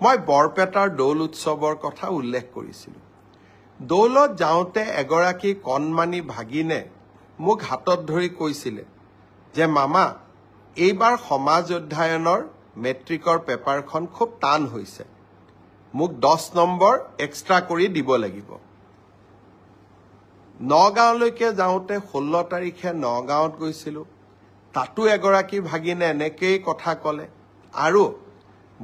মই বৰপেটাৰ দৌল উৎসৱৰ কথা উল্লেখ কৰিছিলোঁ। দৌলত যাওঁতে এগৰাকী কণমানি ভাগিনে মোক হাতত ধৰি কৈছিলে যে মামা, এইবাৰ সমাজ অধ্যয়নৰ মেট্ৰিকৰ পেপাৰখন খুব টান হৈছে, মোক 10 নম্বৰ এক্সট্ৰা কৰি দিব লাগিব। নগাঁৱলৈকে যাওঁতে 16 তাৰিখে নগাঁৱত গৈছিলোঁ, তাতো এগৰাকী ভাগিনে এনেকেই কথা ক'লে, আৰু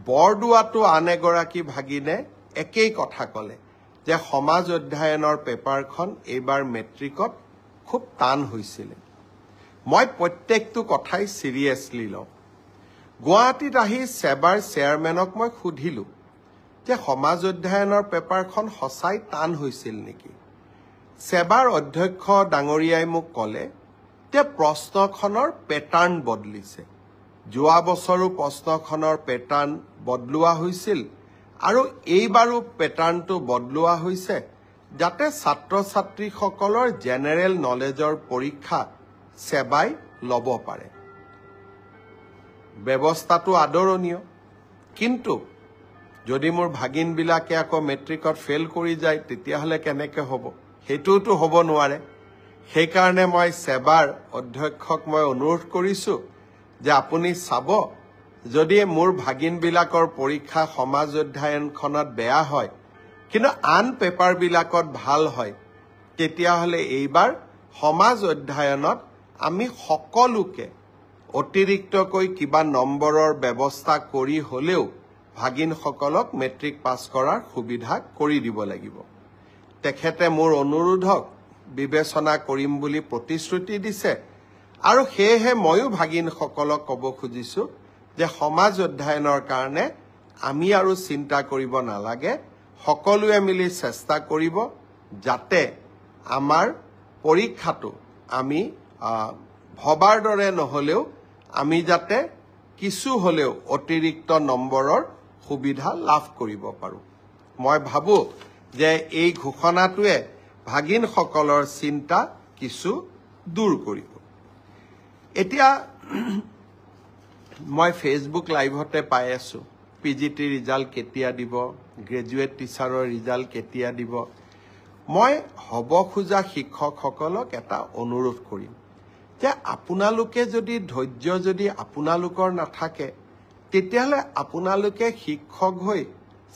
বৰদোৱাতো আন এগৰাকী ভাগিনে একেই কথা ক'লে যে সমাজ অধ্যয়নৰ পেপাৰখন এইবাৰ মেট্ৰিকত খুব টান হৈছিলে। মই প্ৰত্যেকটো কথাই চিৰিয়াছলি লওঁ। গুৱাহাটীত আহি সেবাৰ চেয়াৰমেনক মই সুধিলোঁ যে সমাজ অধ্যয়নৰ পেপাৰখন সঁচাই টান হৈছিল নেকি। সেবাৰ অধ্যক্ষ ডাঙৰীয়াই মোক ক'লে যে প্ৰশ্নখনৰ পেটাৰ্ণ বদলিছে। যোৱা বছৰো প্ৰশ্নখনৰ পেটাৰ্ণ বদলোৱা হৈছিল আৰু এইবাৰো পেটাৰ্ণটো বদলোৱা হৈছে যাতে ছাত্ৰ ছাত্ৰীসকলৰ জেনেৰেল নলেজৰ পৰীক্ষা সেবাই ল'ব পাৰে। ব্যৱস্থাটো আদৰণীয়, কিন্তু যদি মোৰ ভাগিনবিলাকে আকৌ মেট্ৰিকত ফেইল কৰি যায় তেতিয়াহ'লে কেনেকৈ হ'ব? সেইটোতো হ'ব নোৱাৰে। সেইকাৰণে মই সেবাৰ অধ্যক্ষক মই অনুৰোধ কৰিছোঁ যে আপুনি চাব, যদি মোৰ ভাগিনবিলাকৰ পৰীক্ষা সমাজ অধ্যয়নখনত বেয়া হয় কিন্তু আন পেপাৰবিলাকত ভাল হয়, তেতিয়াহ'লে এইবাৰ সমাজ অধ্যয়নত আমি সকলোকে অতিৰিক্তকৈ কিবা নম্বৰৰ ব্যৱস্থা কৰি হ'লেও ভাগিনসকলক মেট্ৰিক পাছ কৰাৰ সুবিধা কৰি দিব লাগিব। তেখেতে মোৰ অনুৰোধক বিবেচনা কৰিম বুলি প্ৰতিশ্ৰুতি দিছে, আৰু সেয়েহে ময়ো ভাগিনসকলক ক'ব খুজিছোঁ যে সমাজ অধ্যয়নৰ কাৰণে আমি আৰু চিন্তা কৰিব নালাগে, সকলোৱে মিলি চেষ্টা কৰিব যাতে আমাৰ পৰীক্ষাটো আমি ভবাৰ দৰে নহ'লেও আমি যাতে কিছু হ'লেও অতিৰিক্ত নম্বৰৰ সুবিধা লাভ কৰিব পাৰোঁ। মই ভাবোঁ যে এই ঘোষণাটোৱে ভাগিনসকলৰ চিন্তা কিছু দূৰ কৰিব। এতিয়া মই ফেচবুক লাইভতে পাই আছোঁ PGT ৰিজাল্ট কেতিয়া দিব, গ্ৰেজুৱেট টিচাৰৰ ৰিজাল্ট কেতিয়া দিব। মই হ'ব খোজা শিক্ষকসকলক এটা অনুৰোধ কৰিম যে আপোনালোকে যদি ধৈৰ্য যদি আপোনালোকৰ নাথাকে, তেতিয়াহ'লে আপোনালোকে শিক্ষক হৈ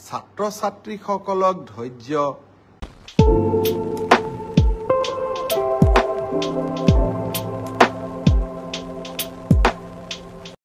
ছাত্ৰ ছাত্ৰীসকলক ধৈৰ্য